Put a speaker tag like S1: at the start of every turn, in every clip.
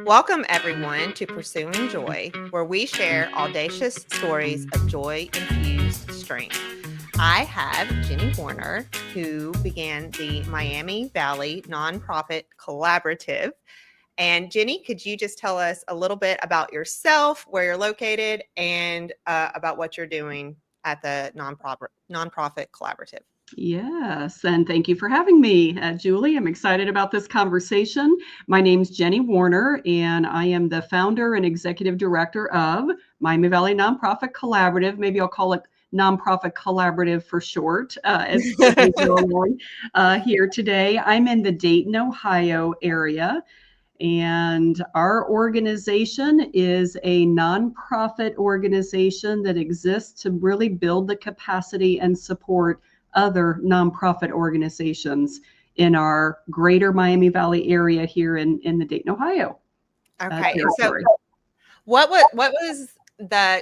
S1: Welcome, everyone, to Pursuing Joy, where we share audacious stories of joy infused strength. I have Jenny Warner, who began the Miami Valley Nonprofit Collaborative. And Jenny, could you just tell us a little bit about yourself, where you're located, and about what you're doing at the nonprofit collaborative?
S2: Yes, and thank you for having me, Julie. I'm excited about this conversation. My name's Jenny Warner, and I am the founder and executive director of Miami Valley Nonprofit Collaborative. Maybe I'll call it Nonprofit Collaborative for short as we go along here today. I'm in the Dayton, Ohio area. And our organization is a nonprofit organization that exists to really build the capacity and support other nonprofit organizations in our greater Miami Valley area here in the Dayton, Ohio territory.
S1: So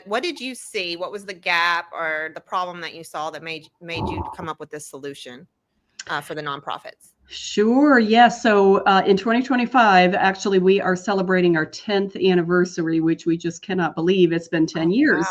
S1: what did you see? What was the gap or the problem that you saw that made you come up with this solution for the nonprofits?
S2: Sure. Yes. So in 2025, actually, we are celebrating our 10th anniversary, which we just cannot believe. It's been 10 years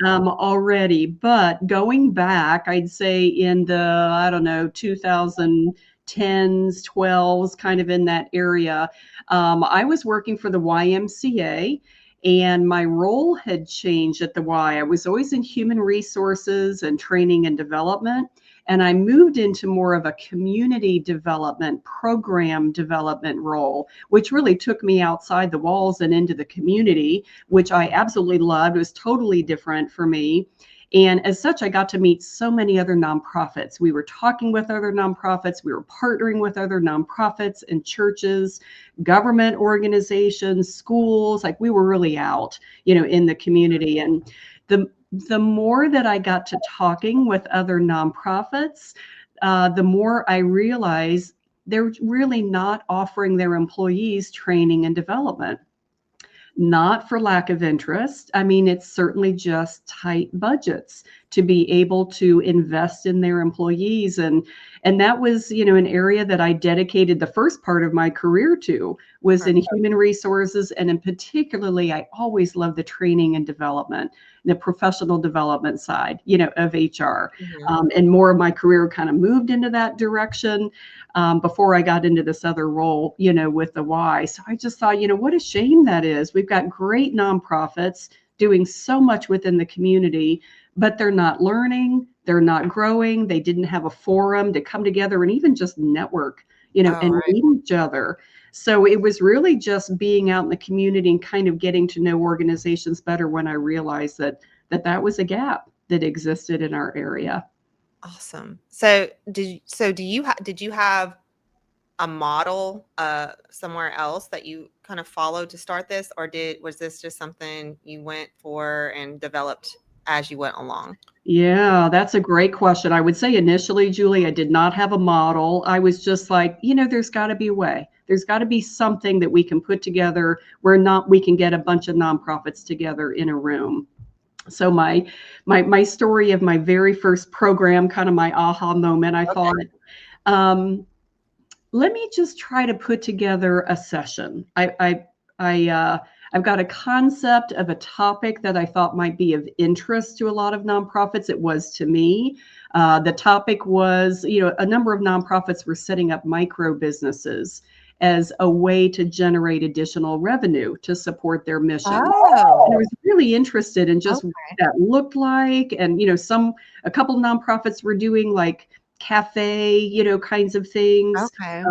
S2: already. But going back, I'd say in the, 2010s, 12s, kind of in that area, I was working for the YMCA. And my role had changed at the Y. I was always in human resources and training and development. And I moved into more of a community development, program development role, which really took me outside the walls and into the community, which I absolutely loved. It was totally different for me. And as such, I got to meet so many other nonprofits. We were talking with other nonprofits. We were partnering with other nonprofits and churches, government organizations, schools. Like we were really out, in the community. And the more that I got to talking with other nonprofits, the more I realized they're really not offering their employees training and development. Not for lack of interest. I mean, it's certainly just tight budgets to be able to invest in their employees. And that was, an area that I dedicated the first part of my career to was in human resources. And in particularly, I always loved the training and development, the professional development side, of HR. And more of my career kind of moved into that direction before I got into this other role, with the Y. So I just thought, what a shame that is. We've got great nonprofits doing so much within the community, but they're not learning, they're not growing, they didn't have a forum to come together and even just network, and meet each other. So it was really just being out in the community and kind of getting to know organizations better when I realized that was a gap that existed in our area.
S1: Awesome. So did you have a model somewhere else that you kind of followed to start this, or was this just something you went for and developed as you went along?
S2: Yeah, that's a great question. I would say initially, Julie, I did not have a model. I was just like, there's got to be a way. There's got to be something that we can put together where we can get a bunch of nonprofits together in a room. So my story of my very first program, kind of my aha moment, I thought, let me just try to put together a session. I've got a concept of a topic that I thought might be of interest to a lot of nonprofits. It was to me. The topic was, a number of nonprofits were setting up micro businesses as a way to generate additional revenue to support their mission. And I was really interested in just what that looked like. And, a couple of nonprofits were doing like cafe, kinds of things, a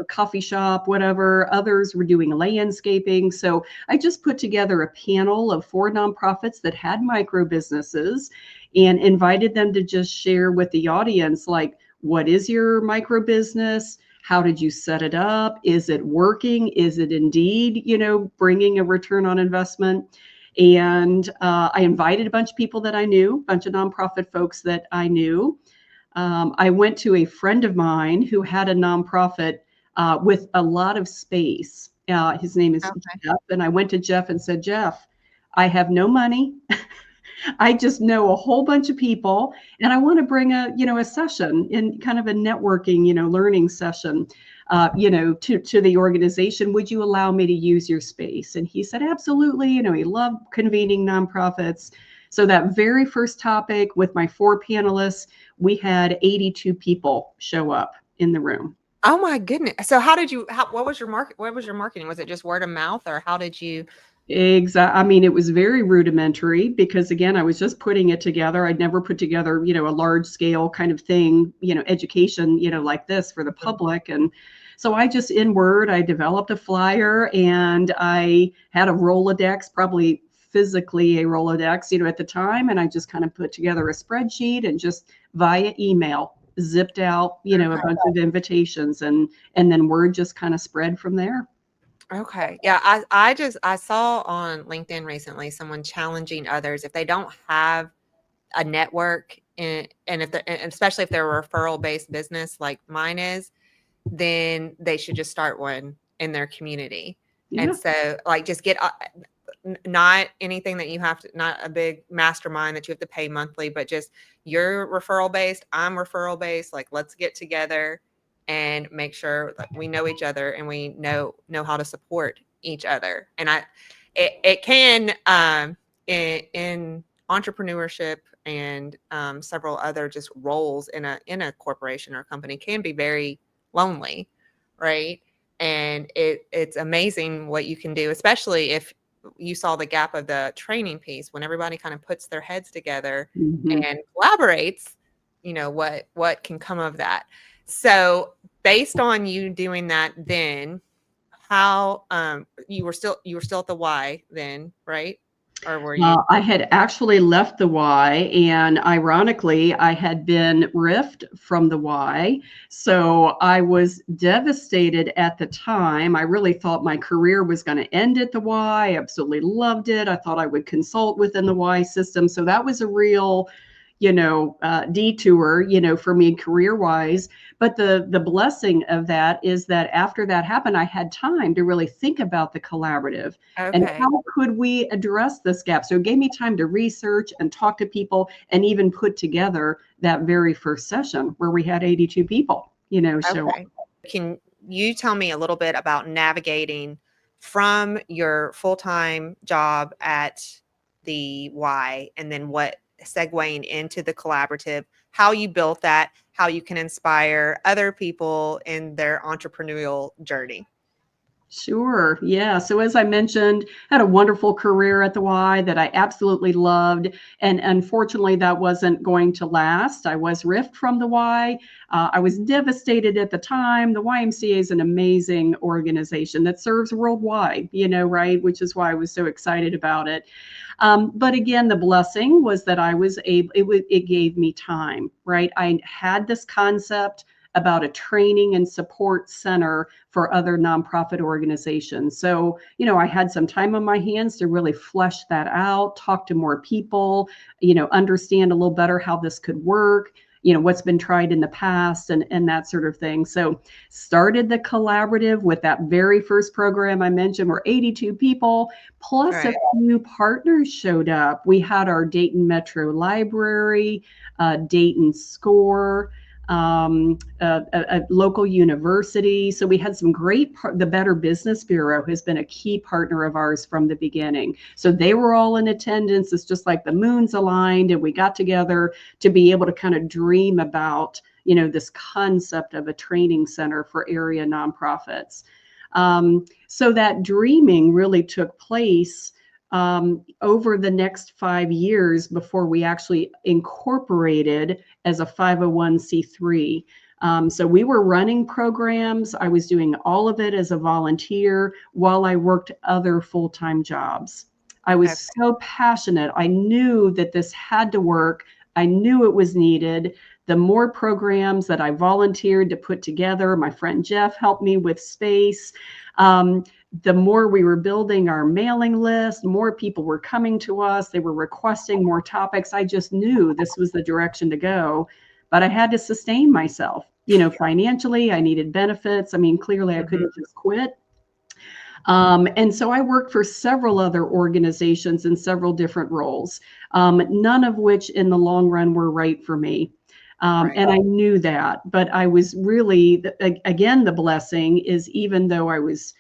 S2: coffee shop, whatever. Others were doing landscaping. So I just put together a panel of 4 nonprofits that had micro businesses and invited them to just share with the audience, like, what is your micro business? How did you set it up? Is it working? Is it indeed, bringing a return on investment? And I invited a bunch of people that I knew, a bunch of nonprofit folks that I knew. I went to a friend of mine who had a nonprofit with a lot of space. His name is Jeff. And I went to Jeff and said, Jeff, I have no money. I just know a whole bunch of people, and I want to bring a session in kind of a networking, learning session, to the organization. Would you allow me to use your space? And he said, absolutely. He loved convening nonprofits. So that very first topic with my 4 panelists, we had 82 people show up in the room.
S1: Oh my goodness. So what was your marketing? Was it just word of mouth, or how did you?
S2: Exactly. I mean, it was very rudimentary because, again, I was just putting it together. I'd never put together, a large scale kind of thing, education, like this for the public. And so I just in Word, I developed a flyer, and I had a Rolodex, probably physically a Rolodex, at the time. And I just kind of put together a spreadsheet and just via email zipped out, a bunch of invitations, and then word just kind of spread from there.
S1: Okay. Yeah, I saw on LinkedIn recently someone challenging others if they don't have a network, and if they're, and especially if they're a referral based business like mine is, then they should just start one in their community. And
S2: Yeah.
S1: so, like, just get not anything that you have to, not a big mastermind that you have to pay monthly, but just you're referral based, I'm referral based. Like, let's get together and make sure that we know each other and we know how to support each other. And it can, in entrepreneurship and several other just roles in a corporation or company, can be very lonely, right? And it's amazing what you can do, especially if you saw the gap of the training piece. When everybody kind of puts their heads together
S2: Mhm.
S1: and collaborates, what can come of that. So based on you doing that, then how, you were still at the Y then, right? Or were you?
S2: I had actually left the Y, and ironically, I had been riffed from the Y. So I was devastated at the time. I really thought my career was going to end at the Y. I absolutely loved it. I thought I would consult within the Y system. So that was a real, detour, for me career wise. But the blessing of that is that after that happened, I had time to really think about the collaborative and
S1: Okay.
S2: how could we address this gap. So it gave me time to research and talk to people and even put together that very first session where we had 82 people, show up.
S1: Okay. Can you tell me a little bit about navigating from your full-time job at the Y, and then what segueing into the collaborative, how you built that, how you can inspire other people in their entrepreneurial journey?
S2: Sure. Yeah. So as I mentioned, had a wonderful career at the Y that I absolutely loved. And unfortunately, that wasn't going to last. I was ripped from the Y. I was devastated at the time. The YMCA is an amazing organization that serves worldwide, right? Which is why I was so excited about it. But again, the blessing was that I was able, it gave me time, right? I had this concept about a training and support center for other nonprofit organizations. So, I had some time on my hands to really flesh that out, talk to more people, understand a little better how this could work, what's been tried in the past and that sort of thing. So started the collaborative with that very first program I mentioned, where 82 people plus a
S1: Right.
S2: few partners showed up. We had our Dayton Metro Library, Dayton Score, a local university. So we had some the Better Business Bureau has been a key partner of ours from the beginning. So they were all in attendance. It's just like the moons aligned, and we got together to be able to kind of dream about, this concept of a training center for area nonprofits. So that dreaming really took place over the next 5 years before we actually incorporated as a 501c3. So we were running programs. I was doing all of it as a volunteer while I worked other full-time jobs. I
S1: Okay.
S2: was so passionate. I knew that this had to work. I knew it was needed. The more programs that I volunteered to put together, my friend Jeff helped me with space. Um, the more we were building our mailing list, more people were coming to us. They were requesting more topics. I just knew this was the direction to go, but I had to sustain myself. Financially, I needed benefits. I mean, clearly I
S1: Mhm.
S2: couldn't just quit. And so I worked for several other organizations in several different roles, none of which in the long run were right for me.
S1: Right.
S2: And I knew that, but I was really, again, the blessing is even though I was,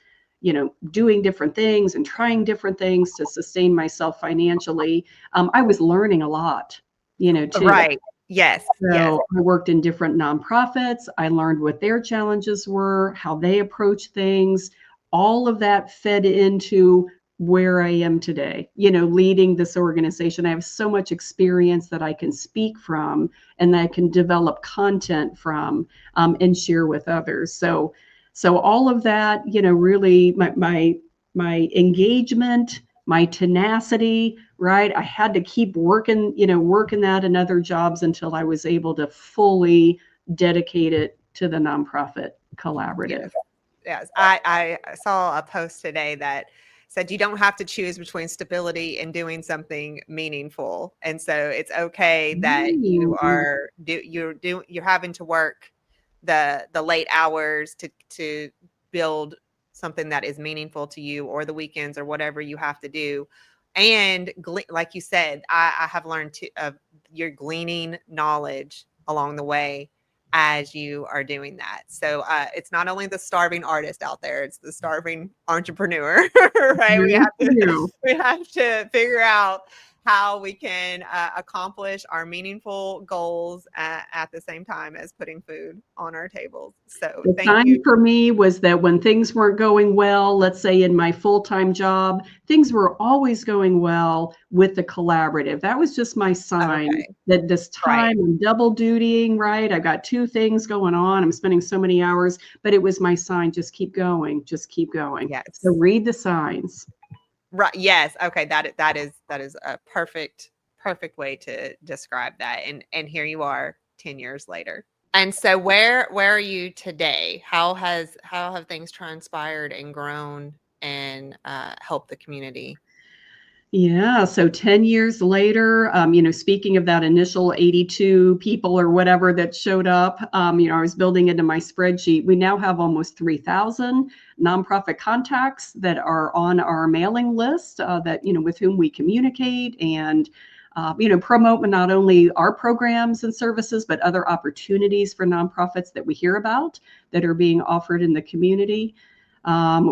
S2: doing different things and trying different things to sustain myself financially, I was learning a lot, too.
S1: Right. Yes. Yes.
S2: So I worked in different nonprofits. I learned what their challenges were, how they approach things. All of that fed into where I am today, leading this organization. I have so much experience that I can speak from and that I can develop content from, and share with others. So all of that, really my engagement, my tenacity, right? I had to keep working, working that and other jobs until I was able to fully dedicate it to the nonprofit collaborative.
S1: Yes. Yes. I saw a post today that said you don't have to choose between stability and doing something meaningful. And so it's okay that
S2: Mm,
S1: you're having to work the late hours to build something that is meaningful to you, or the weekends, or whatever you have to do. And like you said, I have learned you're gleaning knowledge along the way as you are doing that. So it's not only the starving artist out there, it's the starving entrepreneur, right? We
S2: very
S1: have to
S2: true.
S1: we have to figure out how we can accomplish our meaningful goals at the same time as putting food on our tables. So
S2: The
S1: thank
S2: sign
S1: you.
S2: for me was that when things weren't going well, let's say in my full-time job, things were always going well with the collaborative. That was just my sign
S1: Okay.
S2: that this
S1: Right.
S2: time I'm double dutying, right? I got two things going on. I'm spending so many hours, but it was my sign, just keep going, just keep going. So
S1: Yes.
S2: read the signs.
S1: Right. Yes. Okay. That is a perfect way to describe that. And here you are 10 years later. And so where are you today? How have things transpired and grown and helped the community?
S2: Yeah, so 10 years later, speaking of that initial 82 people or whatever that showed up, I was building into my spreadsheet. We now have almost 3,000 nonprofit contacts that are on our mailing list, that, with whom we communicate and, promote not only our programs and services, but other opportunities for nonprofits that we hear about that are being offered in the community.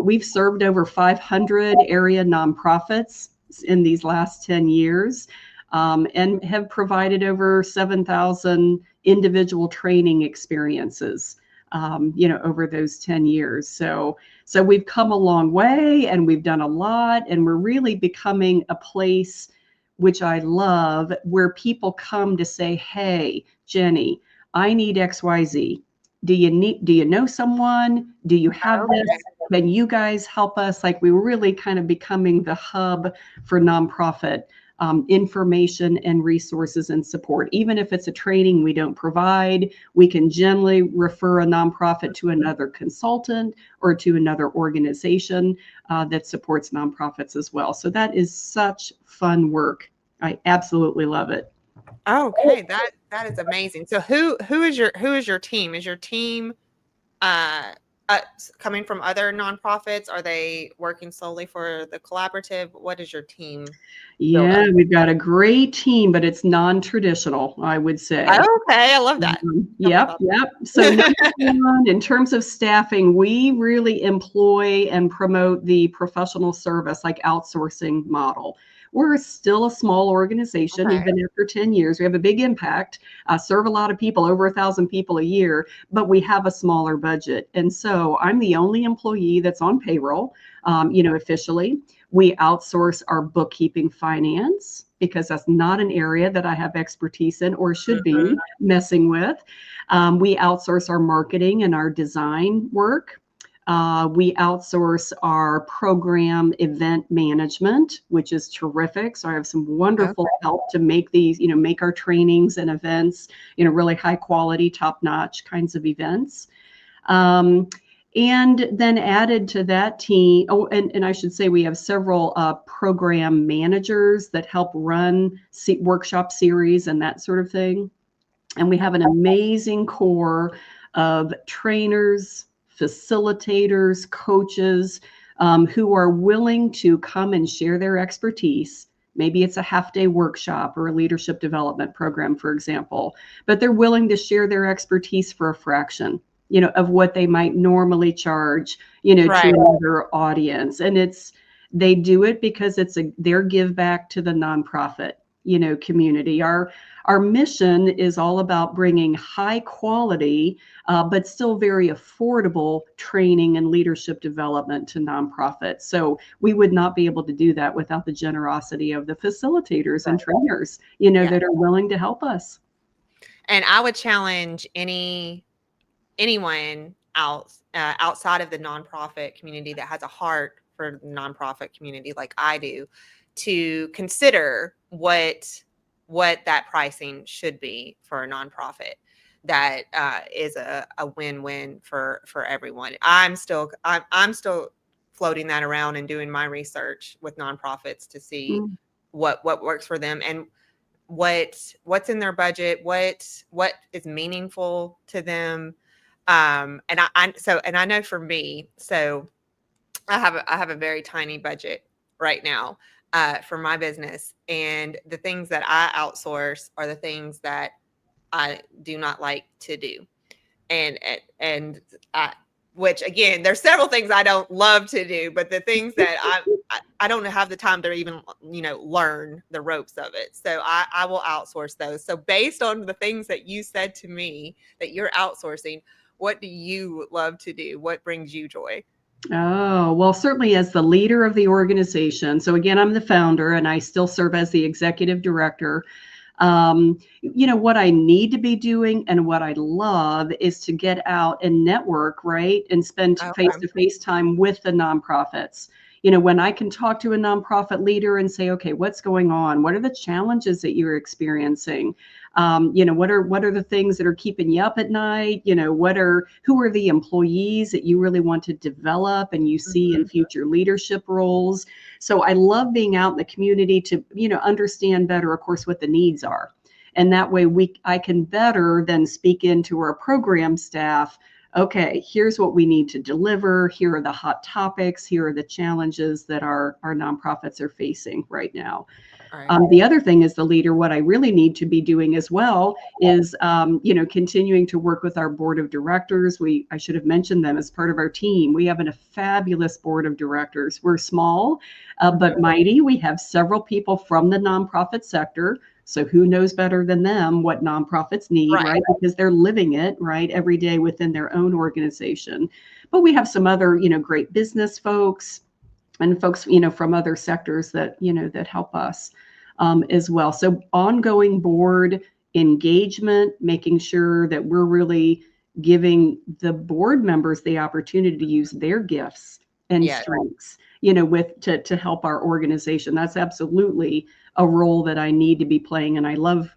S2: We've served over 500 area nonprofits in these last 10 years, and have provided over 7,000 individual training experiences, over those 10 years. So we've come a long way and we've done a lot, and we're really becoming a place, which I love, where people come to say, hey, Jenny, I need XYZ. Do you know someone? Do you have this?
S1: Okay.
S2: Can you guys help us? Like, we were really kind of becoming the hub for nonprofit information and resources and support. Even if it's a training we don't provide, we can generally refer a nonprofit to another consultant or to another organization that supports nonprofits as well. So that is such fun work. I absolutely love it.
S1: Okay, that is amazing. So who is your team? Is your team uh, coming from other nonprofits? Are they working solely for the collaborative? What is your team build up?
S2: Yeah, we've got a great team, but it's non-traditional, I would say.
S1: Okay, I love that. Tell me
S2: Yep,
S1: about
S2: yep. So number
S1: that.
S2: one, in terms of staffing, we really employ and promote the professional service, like outsourcing model. We're still a small organization,
S1: Okay.
S2: even after 10 years. We have a big impact, serve a lot of people, over 1,000 people a year, but we have a smaller budget. And so I'm the only employee that's on payroll, officially. We outsource our bookkeeping finance because that's not an area that I have expertise in or should
S1: Mhm.
S2: be messing with. We outsource our marketing and our design work. We outsource our program event management, which is terrific. So I have some wonderful
S1: Okay.
S2: help to make these, make our trainings and events, really high quality, top notch kinds of events. Um, and then added to that team, oh, and I should say we have several program managers that help run workshop series and that sort of thing. And we have an amazing core of trainers, facilitators, coaches who are willing to come and share their expertise. Maybe it's a half-day workshop or a leadership development program, for example, but they're willing to share their expertise for a fraction, of what they might normally charge, to
S1: Right.
S2: another audience. And they do it because it's their give back to the nonprofit, community. Our mission is all about bringing high quality, but still very affordable training and leadership development to nonprofits. So we would not be able to do that without the generosity of the facilitators and
S1: Right.
S2: trainers,
S1: Yeah.
S2: that are willing to help us.
S1: And I would challenge anyone outside of the nonprofit community that has a heart for the nonprofit community like I do to consider what that pricing should be for a nonprofit that is a win-win for everyone. I'm still floating that around and doing my research with nonprofits to see
S2: Mm.
S1: what works for them and what's in their budget, what is meaningful to them. And I know for me, so I have a very tiny budget right now for my business, and the things that I outsource are the things that I do not like to do, and I, which again, there's several things I don't love to do, but the things that I don't have the time to even learn the ropes of it. So I will outsource those. So based on the things that you said to me that you're outsourcing, what do you love to do? What brings you joy?
S2: Oh, well, certainly as the leader of the organization. So again, I'm the founder and I still serve as the executive director. What I need to be doing and what I love is to get out and network, right? And spend face
S1: Okay.
S2: to face time with the nonprofits. When I can talk to a nonprofit leader and say, okay, what's going on? What are the challenges that you're experiencing? What are the things that are keeping you up at night? Who are the employees that you really want to develop and you see in
S1: Mhm.
S2: future leadership roles? So I love being out in the community to, understand better, of course, what the needs are. And that way I can better then speak into our program staff. Okay, here's what we need to deliver. Here are the hot topics. Here are the challenges that our nonprofits are facing right now.
S1: All right.
S2: The other thing as the leader, what I really need to be doing as well is, continuing to work with our board of directors. I should have mentioned them as part of our team. We have a fabulous board of directors. We're small, but
S1: Mhm.
S2: mighty. We have several people from the nonprofit sector. So who knows better than them what nonprofits need,
S1: Right.
S2: right? Because they're living it, right, every day within their own organization. But we have some other, great business folks and folks, from other sectors that help us, as well. So ongoing board engagement, making sure that we're really giving the board members the opportunity to use their gifts and
S1: Yeah.
S2: strengths, with to help our organization. That's absolutely a role that I need to be playing, and I love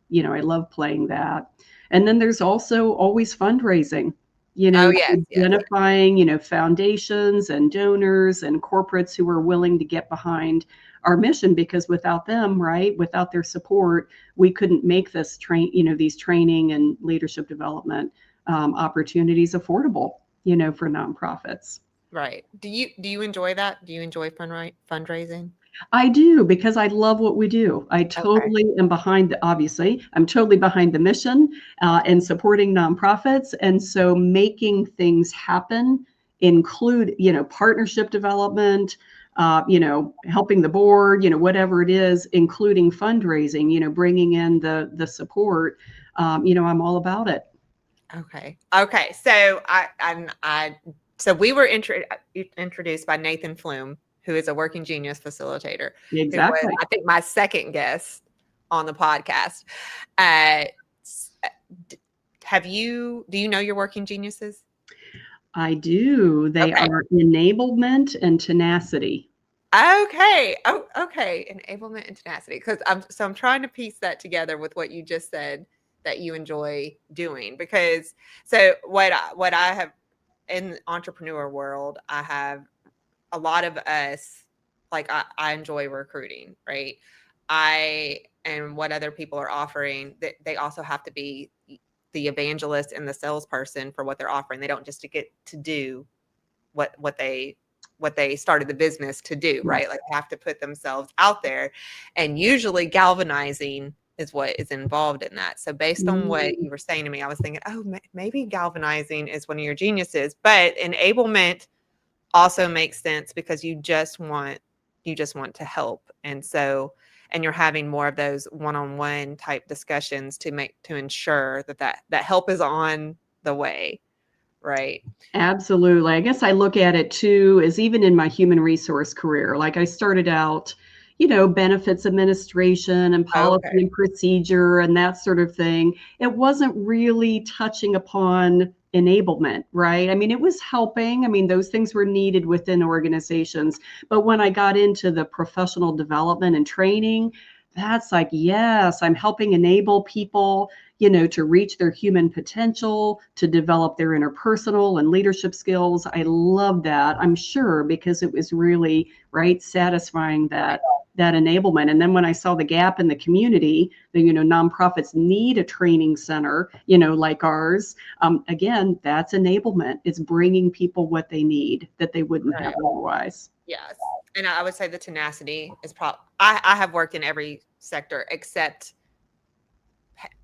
S2: playing that. And then there's also always fundraising,
S1: Oh yes. Yes.
S2: identifying, foundations and donors and corporates who are willing to get behind our mission, because without them, right, without their support, we couldn't make these training and leadership development, opportunities affordable, for nonprofits.
S1: Right. Do you enjoy that? Do you enjoy fundraising?
S2: I do, because I love what we do. I
S1: Okay.
S2: totally am obviously, I'm totally behind the mission, and supporting nonprofits. And so making things happen include, partnership development, helping the board, whatever it is, including fundraising, bringing in the support. I'm all about it.
S1: Okay. Okay. So so we were introduced by Nathan Flume, who is a working genius facilitator, who was,
S2: Exactly.
S1: I think, my second guest on the podcast. Uh, s- uh, d- do you know your working geniuses?
S2: I do. They
S1: Okay.
S2: are enablement and tenacity.
S1: Okay. Oh, okay. Enablement and tenacity. Because I'm trying to piece that together with what you just said that you enjoy doing. Because so what I have in the entrepreneur world, I have a lot of us, like I enjoy recruiting, right? I and what other people are offering, that they also have to be the evangelist and the salesperson for what they're offering. They don't just to get to do what they what they started the business to do,
S2: Yeah.
S1: right? Like they have to put themselves out there, and usually galvanizing is what is involved in that. So based on what you were saying to me, I was thinking, oh, maybe galvanizing is one of your geniuses, but enablement also makes sense because you just want to help. And so, and you're having more of those one-on-one type discussions to ensure that help is on the way, right?
S2: Absolutely. I guess I look at it too as even in my human resource career, like I started out, benefits administration and policy
S1: Okay.
S2: and procedure and that sort of thing. It wasn't really touching upon enablement, right? I mean, it was helping. I mean, those things were needed within organizations. But when I got into the professional development and training, that's like, yes, I'm helping enable people to reach their human potential, to develop their interpersonal and leadership skills. I love that, I'm sure, because it was really, right, satisfying that enablement. And then when I saw the gap in the community, nonprofits need a training center, like ours. Again, that's enablement. It's bringing people what they need that they wouldn't have
S1: Right.
S2: otherwise.
S1: Yes. And I would say the tenacity is I have worked in every sector except,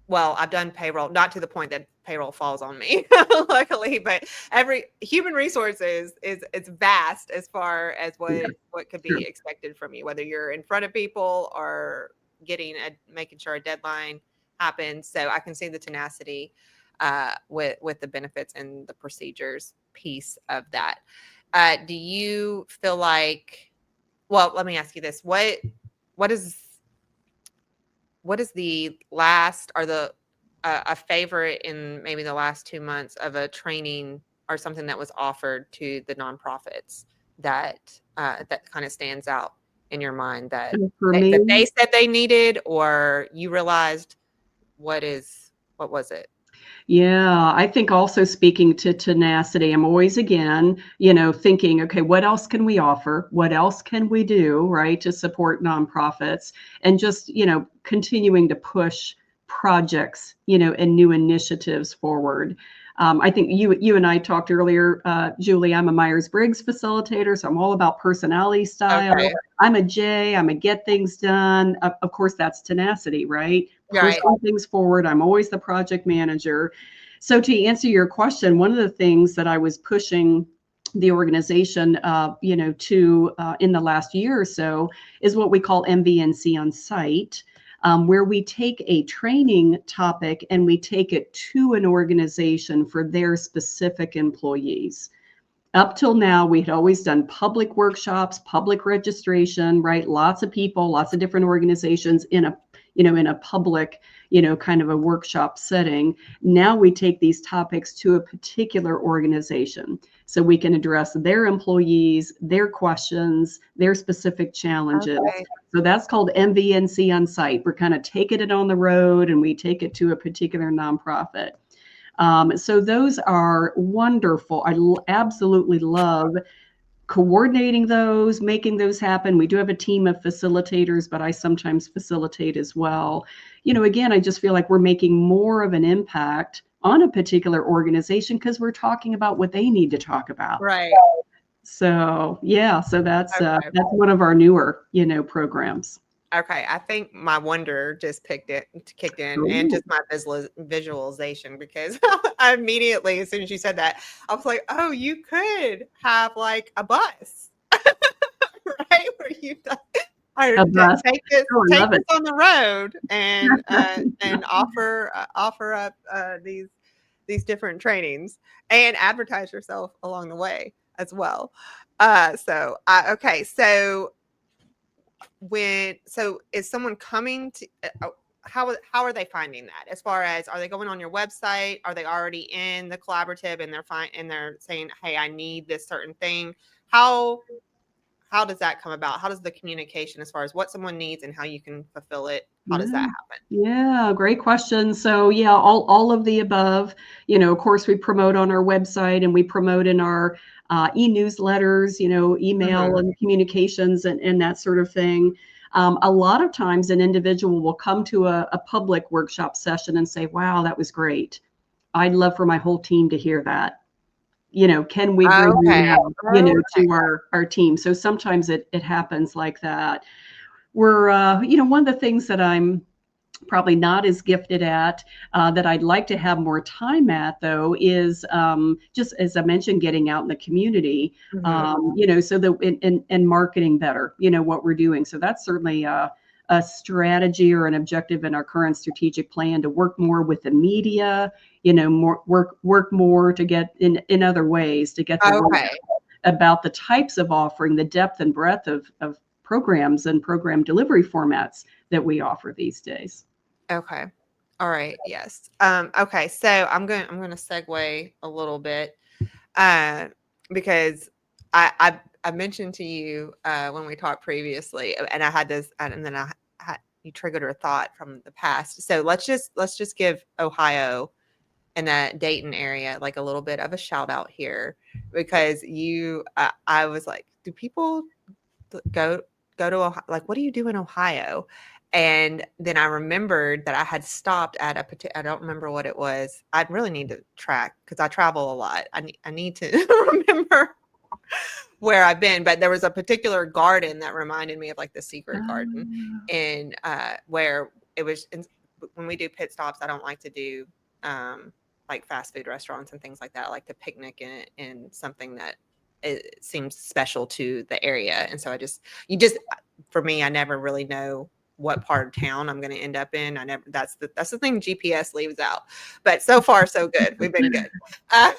S1: well, I've done payroll, not to the point that payroll falls on me, luckily, but every human resources is it's vast as far as
S2: Yeah,
S1: what could be
S2: true.
S1: expected from you, whether you're in front of people or making sure a deadline happens. So I can see the tenacity with the benefits and the procedures piece of that. Do you feel like? Well, let me ask you this: what is the last or the a favorite in maybe the last 2 months of a training or something that was offered to the nonprofits that kind of stands out in your mind that
S2: And for
S1: that
S2: me,
S1: they said they needed, or you realized what was it?
S2: yeah, I think also speaking to tenacity, I'm always again, thinking, okay, what else can we offer? What else can we do, right, to support nonprofits? And just, continuing to push projects, and new initiatives forward. I think you and I talked earlier, Julie. I'm a Myers-Briggs facilitator, so I'm all about personality style.
S1: Okay,
S2: I'm a J. I'm a get things done. Of course, that's tenacity, right?
S1: right,
S2: Pushing things forward. I'm always the project manager. So to answer your question, one of the things that I was pushing the organization, to in the last year or so is what we call MVNC on site, where we take a training topic and we take it to an organization for their specific employees. Up till now, we had always done public workshops, public registration, right? Lots of people, lots of different organizations in a public, kind of a workshop setting. Now we take these topics to a particular organization so we can address their employees, their questions, their specific challenges.
S1: okay,
S2: So that's called MVNC on site. We're kind of taking it on the road and we take it to a particular nonprofit. So those are wonderful. I absolutely love coordinating those, making those happen. We do have a team of facilitators, but I sometimes facilitate as well. Again, I just feel like we're making more of an impact on a particular organization because we're talking about what they need to talk about.
S1: right.
S2: So yeah, so
S1: Okay.
S2: that's one of our newer, programs.
S1: Okay, I think my wonder just kicked in, and
S2: Ooh,
S1: just my visualization, because I immediately, as soon as you said that, I was like, "Oh, you could have like a bus, right? Where you
S2: a bus.
S1: take this
S2: Oh, I love it.
S1: on the road and offer up these different trainings and advertise yourself along the way as well." Okay, so is someone coming to how are they finding that, as far as, are they going on your website, are they already in the collaborative and they're saying, hey, I need this certain thing? How does that come about? How does the communication as far as what someone needs and how you can fulfill it, how does that
S2: Yeah.
S1: happen?
S2: Yeah, great question. So yeah, all of the above. Of course, we promote on our website and we promote in our e-newsletters, email
S1: Hmm.
S2: and communications and that sort of thing. A lot of times an individual will come to a public workshop session and say, wow, that was great. I'd love for my whole team to hear that. can we bring you
S1: Okay.
S2: now,
S1: Okay.
S2: to our team? So sometimes it happens like that. We're, one of the things that I'm probably not as gifted at, that I'd like to have more time at, though, is just as I mentioned, getting out in the community,
S1: Mhm.
S2: so that and marketing better, what we're doing. So that's certainly a strategy or an objective in our current strategic plan, to work more with the media, more work more to get in other ways to get the word
S1: Okay.
S2: about the types of offering, the depth and breadth of programs and program delivery formats that we offer these days.
S1: Okay. All right. Yes. Okay. So I'm gonna segue a little bit, uh, because I mentioned to you when we talked previously, and I had this, and then you triggered a thought from the past. So let's just give Ohio and that Dayton area like a little bit of a shout out here, because I was like, do people go to Ohio? Like, what do you do in Ohio? And then I remembered that I had stopped at I don't remember what it was. I really need to track because I travel a lot. I need to remember where I've been, but there was a particular garden that reminded me of like the secret garden,
S2: Ah,
S1: and where it was. When we do pit stops, I don't like to do like fast food restaurants and things like that. I like to picnic in something that it seems special to the area, and so you just for me, I never really know what part of town I'm going to end up in. I never. That's the thing GPS leaves out, but so far so good. We've been good. Uh,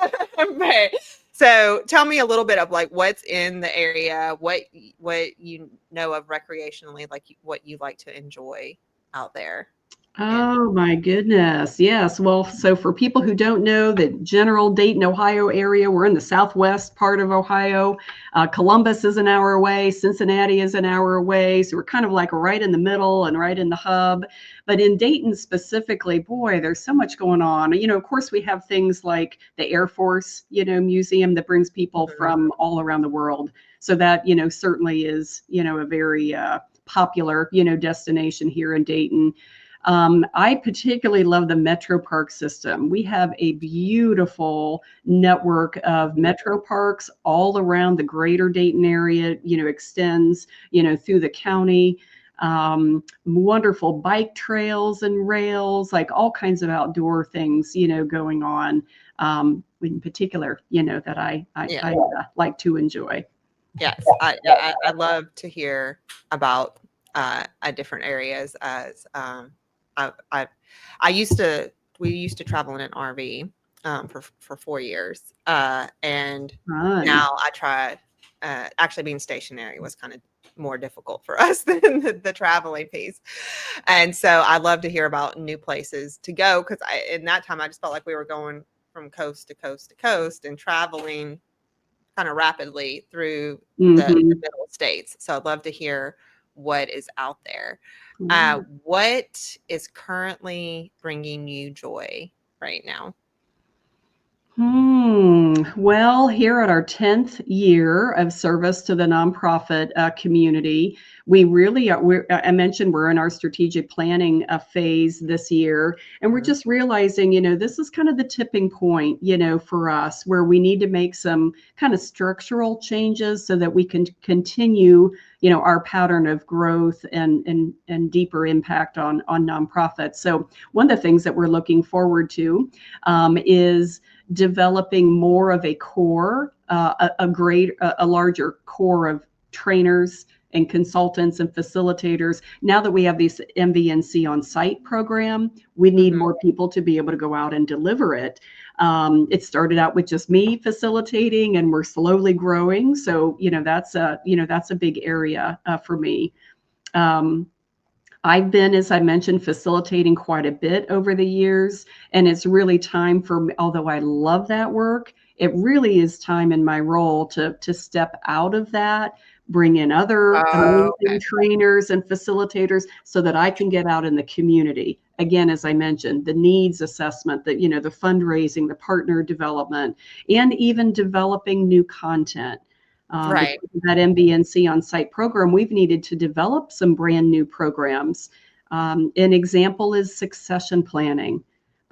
S1: but so tell me a little bit of like what's in the area, what you know of recreationally, like what you like to enjoy out there. And
S2: oh my goodness. Yes. Well, so for people who don't know, the general Dayton, Ohio area, we're in the southwest part of Ohio. Columbus is an hour away. Cincinnati is an hour away. So we're kind of like right in the middle and right in the hub. But in Dayton specifically, boy, there's so much going on. Of course, we have things like the Air Force, museum that brings people
S1: Mhm.
S2: from all around the world. So that, certainly is, a very popular, destination here in Dayton. I particularly love the Metro Park system. We have a beautiful network of Metro Parks all around the greater Dayton area, extends, through the county. Wonderful bike trails and rails, like all kinds of outdoor things, going on, in particular, that
S1: Yeah.
S2: I like to enjoy.
S1: Yes. I love to hear about different areas. As I, I I used to we used to travel in an RV for 4 years, and
S2: Fun.
S1: now I try. Actually, being stationary was kind of more difficult for us than the traveling piece, and so I love to hear about new places to go, because in that time I just felt like we were going from coast to coast to coast and traveling kind of rapidly through the
S2: Hmm.
S1: middle states. So I'd love to hear what is out there.
S2: Yeah.
S1: What is currently bringing you joy right now?
S2: Well, here at our 10th year of service to the nonprofit community, we really are. I mentioned we're in our strategic planning phase this year, and we're
S1: Mhm.
S2: just realizing, this is kind of the tipping point, for us, where we need to make some kind of structural changes so that we can continue, our pattern of growth and deeper impact on nonprofits. So one of the things that we're looking forward to is developing more of a core, a larger core of trainers and consultants and facilitators. Now that we have this MVNC on site program, we need
S1: Mhm.
S2: more people to be able to go out and deliver it. It started out with just me facilitating, and we're slowly growing. So that's a big area for me. Um, I've been, as I mentioned, facilitating quite a bit over the years, and it's really time for me, although I love that work, it really is time in my role to step out of that, bring in other
S1: Oh,
S2: amazing
S1: okay.
S2: trainers and facilitators so that I can get out in the community. Again, as I mentioned, the needs assessment, the fundraising, the partner development, and even developing new content.
S1: Right.
S2: Because of that MBNC on-site program, we've needed to develop some brand new programs. An example is succession planning.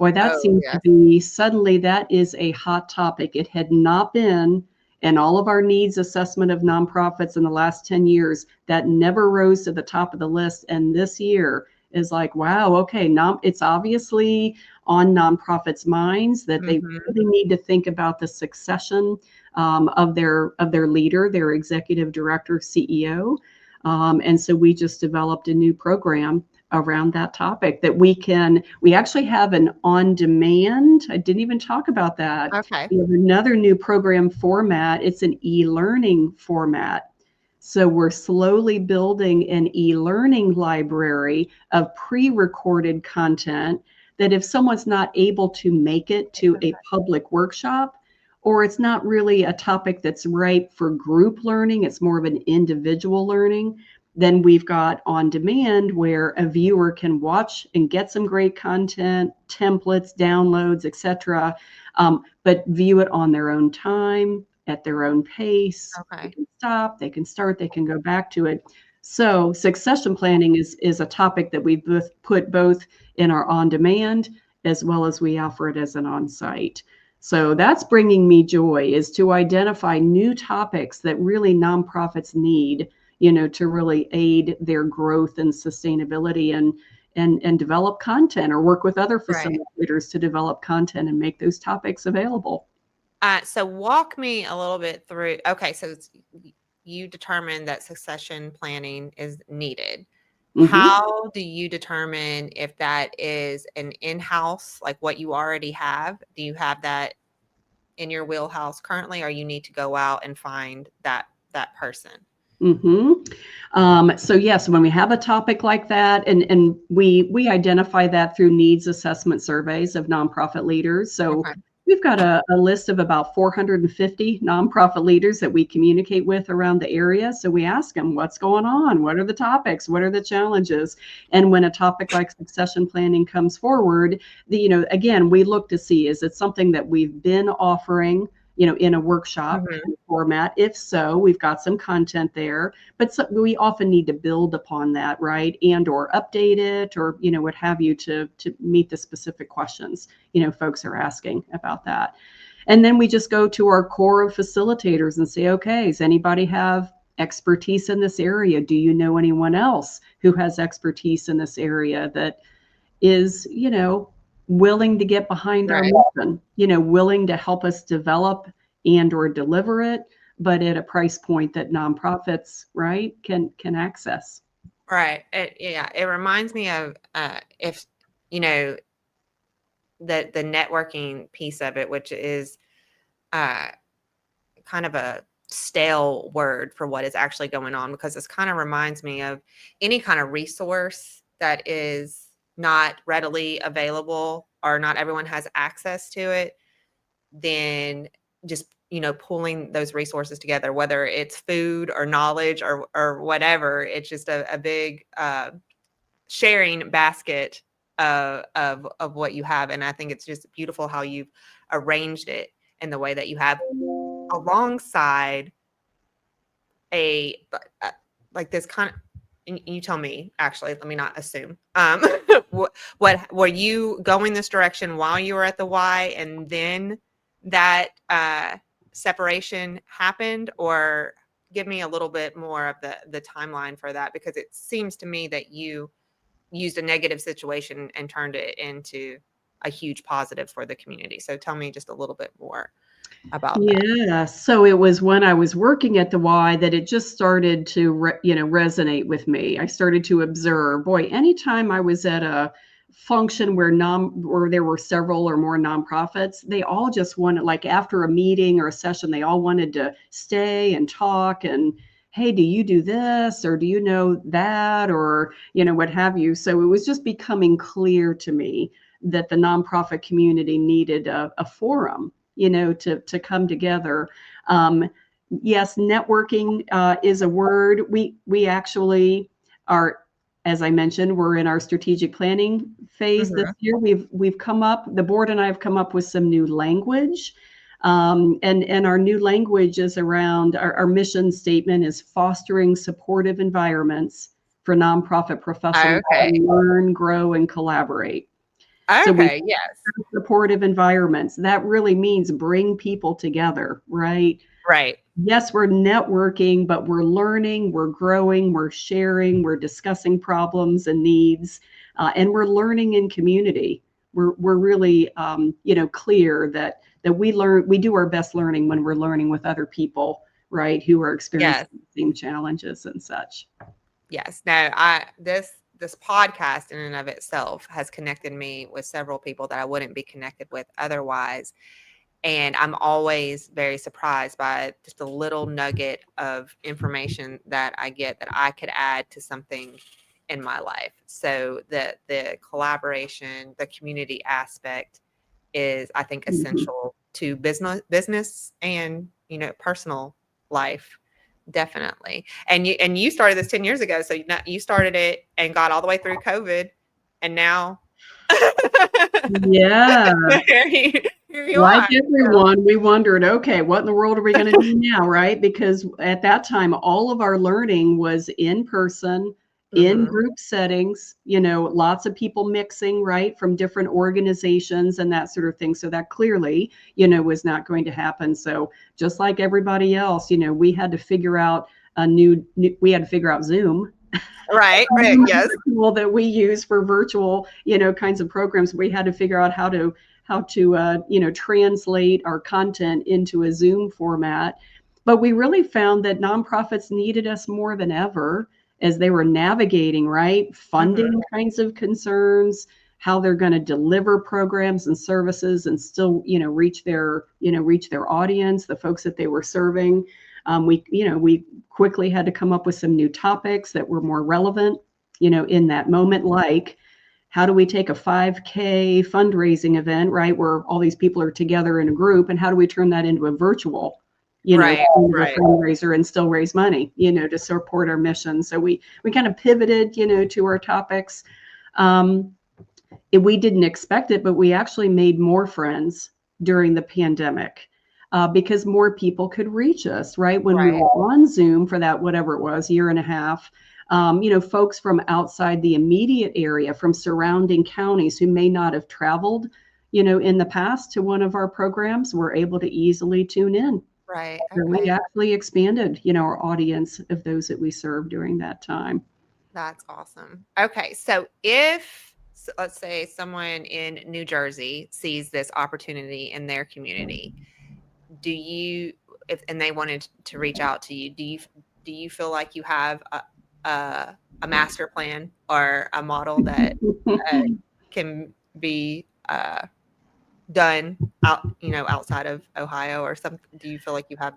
S2: Boy, that
S1: Oh,
S2: seems to
S1: yes.
S2: be suddenly that is a hot topic. It had not been in all of our needs assessment of nonprofits in the last 10 years. That never rose to the top of the list. And this year is like, wow, okay, it's obviously on nonprofits' minds that they
S1: Mhm.
S2: really need to think about the succession of their leader, their executive director, CEO. And so we just developed a new program around that topic that we actually have an on demand. I didn't even talk about that.
S1: Okay.
S2: We have another new program format. It's an e-learning format. So we're slowly building an e-learning library of pre-recorded content that if someone's not able to make it to a public workshop, or it's not really a topic that's right for group learning, it's more of an individual learning, then we've got on demand where a viewer can watch and get some great content, templates, downloads, etc., but view it on their own time, at their own pace. They
S1: Okay.
S2: can stop, they can start, they can go back to it. So succession planning is a topic that we've put both in our on demand as well as we offer it as an on site. So that's bringing me joy, is to identify new topics that really nonprofits need, to really aid their growth and sustainability and develop content or work with other
S1: Right.
S2: facilitators to develop content and make those topics available.
S1: So walk me a little bit through. Okay, so you determine that succession planning is needed.
S2: Hmm.
S1: How do you determine if that is an in-house, like what you already have? Do you have that in your wheelhouse currently, or you need to go out and find that person?
S2: Hmm. So yes, when we have a topic like that, and we identify that through needs assessment surveys of nonprofit leaders. So
S1: Okay.
S2: we've got a list of about 450 nonprofit leaders that we communicate with around the area. So we ask them, what's going on? What are the topics? What are the challenges? And when a topic like succession planning comes forward, again, we look to see, is it something that we've been offering, in a workshop
S1: Mhm.
S2: format? If so, we've got some content there, but we often need to build upon that, right? And or update it, or what have you, to meet the specific questions folks are asking about that. And then we just go to our core of facilitators and say, okay, does anybody have expertise in this area? Do you know anyone else who has expertise in this area that is, willing to get behind our
S1: Right.
S2: mission, willing to help us develop and or deliver it, but at a price point that nonprofits, right, can access.
S1: Right. Yeah, it reminds me of if you know the networking piece of it, which is uh, kind of a stale word for what is actually going on, because this kind of reminds me of any kind of resource that is not readily available or not everyone has access to it, then just pulling those resources together, whether it's food or knowledge or whatever. It's just a big sharing basket of what you have, and I think it's just beautiful how you've arranged it in the way that you have, alongside a like this kind of, and you tell me, actually, let me not assume. What were you going this direction while you were at the Y, and then that separation happened, or give me a little bit more of the timeline for that, because it seems to me that you used a negative situation and turned it into a huge positive for the community. So tell me just a little bit more about that.
S2: Yeah, so it was when I was working at the Y that it just started to resonate with me. I started to observe, boy, anytime I was at a function where there were several or more nonprofits, they all just wanted, like after a meeting or a session, they all wanted to stay and talk and, hey, do you do this or do you know that, or what have you. So it was just becoming clear to me that the nonprofit community needed a forum, to come together. Um, yes, networking is a word. We actually are, as I mentioned, we're in our strategic planning phase this
S1: Hmm.
S2: year. We've come up, the board and I have come up with some new language. And our new language is around our mission statement is fostering supportive environments for nonprofit professionals
S1: Okay.
S2: to learn, grow, and collaborate. So we
S1: Okay, yes.
S2: supportive environments. That really means bring people together, right?
S1: Right.
S2: Yes, we're networking, but we're learning, we're growing, we're sharing, we're discussing problems and needs, and we're learning in community. We're really clear that we do our best learning when we're learning with other people, right, who are
S1: Yes.
S2: experiencing the same challenges and such.
S1: Yes. No, this podcast in and of itself has connected me with several people that I wouldn't be connected with otherwise. And I'm always very surprised by just a little nugget of information that I get that I could add to something in my life. So the collaboration, the community aspect is, I think,
S2: Mhm.
S1: essential to business and, personal life. Definitely. And you started this 10 years ago. So you started it and got all the way through COVID. And now
S2: Yeah.
S1: here you
S2: Like
S1: are.
S2: everyone, we wondered, okay, what in the world are we going to do now, right? Because at that time, all of our learning was in person, in
S1: Mhm.
S2: group settings, lots of people mixing, right, from different organizations and that sort of thing. So that clearly, was not going to happen. So just like everybody else, we had to figure out we had to figure out Zoom.
S1: Right, right, yes.
S2: Tool that we use for virtual, kinds of programs. We had to figure out how to translate our content into a Zoom format. But we really found that nonprofits needed us more than ever as they were navigating, right,
S1: Mhm.
S2: funding kinds of concerns, how they're going to deliver programs and services and still, reach their audience, the folks that they were serving. We quickly had to come up with some new topics that were more relevant, in that moment, like how do we take a 5K fundraising event, right, where all these people are together in a group, and how do we turn that into a virtual,
S1: Right,
S2: kind of a
S1: right,
S2: fundraiser and still raise money, to support our mission. So we kind of pivoted, to our topics. Um, we didn't expect it, but we actually made more friends during the pandemic. Because more people could reach us, right? When we
S1: right,
S2: were on Zoom for that, whatever it was, year and a half, folks from outside the immediate area, from surrounding counties who may not have traveled, in the past to one of our programs, were able to easily tune in.
S1: right,
S2: So we
S1: okay.
S2: actually expanded, our audience of those that we served during that time.
S1: That's awesome. Okay, so if let's say someone in New Jersey sees this opportunity in their community, do you if and they wanted to reach out to you, do you feel like you have a master plan or a model that uh, can be done outside of Ohio or something? Do you feel like you have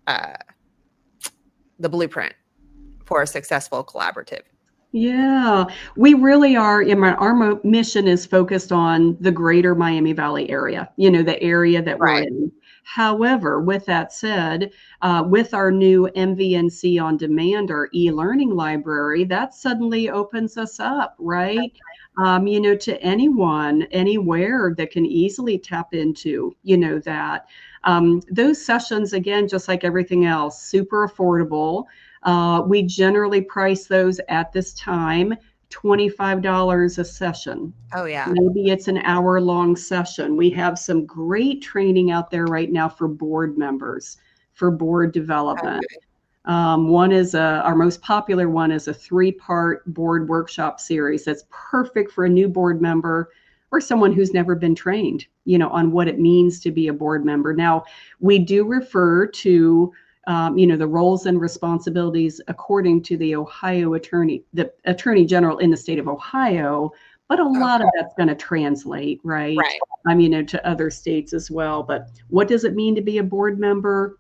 S1: uh, the blueprint for a successful collaborative?
S2: Yeah, we really are. Our mission is focused on the greater Miami Valley area, the area that we're
S1: Right.
S2: in. However, with that said, with our new MVNC on demand, our e-learning library, that suddenly opens us up, right? To anyone, anywhere that can easily tap into, that. Those sessions, again, just like everything else, super affordable. We generally price those at this time $25 a session.
S1: Oh yeah.
S2: Maybe it's an hour-long session. We have some great training out there right now for board members, for board development.
S1: Okay.
S2: One is our most popular one is a 3-part board workshop series that's perfect for a new board member or someone who's never been trained, on what it means to be a board member. Now, we do refer to the roles and responsibilities according to the Attorney General in the state of Ohio, but a lot of
S1: Okay.
S2: that's going to translate, right?
S1: Right.
S2: To other states as well. But what does it mean to be a board member?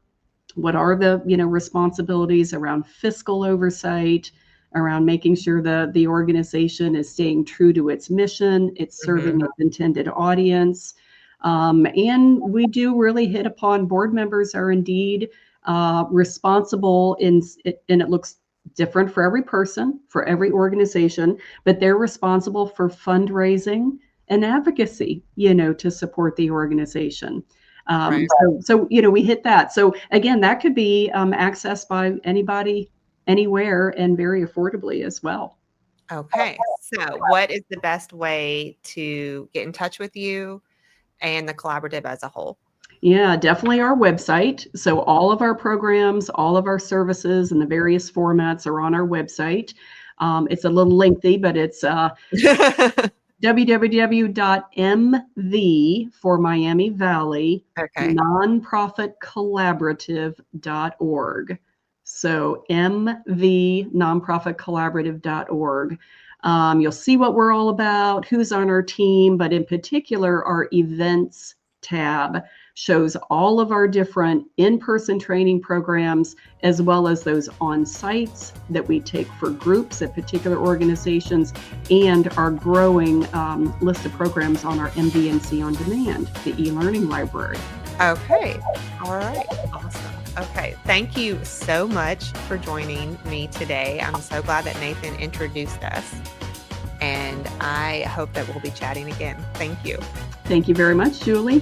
S2: What are the responsibilities around fiscal oversight, around making sure the organization is staying true to its mission, it's
S1: Mhm.
S2: serving its intended audience. And we do really hit upon board members are indeed responsible and it looks different for every person, for every organization, but they're responsible for fundraising and advocacy, to support the organization.
S1: Right.
S2: So we hit that. So again, that could be accessed by anybody, anywhere, and very affordably as well.
S1: Okay. So, what is the best way to get in touch with you and the collaborative as a whole?
S2: Yeah, definitely our website. So all of our programs, all of our services, and the various formats are on our website. It's a little lengthy, but it's www.mv for Miami Valley
S1: Okay.
S2: nonprofitcollaborative.org. So mvnonprofitcollaborative.org. You'll see what we're all about, who's on our team, but in particular, our events tab shows all of our different in-person training programs, as well as those on-sites that we take for groups at particular organizations, and our growing list of programs on our MVNC On Demand, the e-learning library.
S1: Okay. All right. Awesome. Okay. Thank you so much for joining me today. I'm so glad that Nathan introduced us, and I hope that we'll be chatting again. Thank you.
S2: Thank you very much, Julie.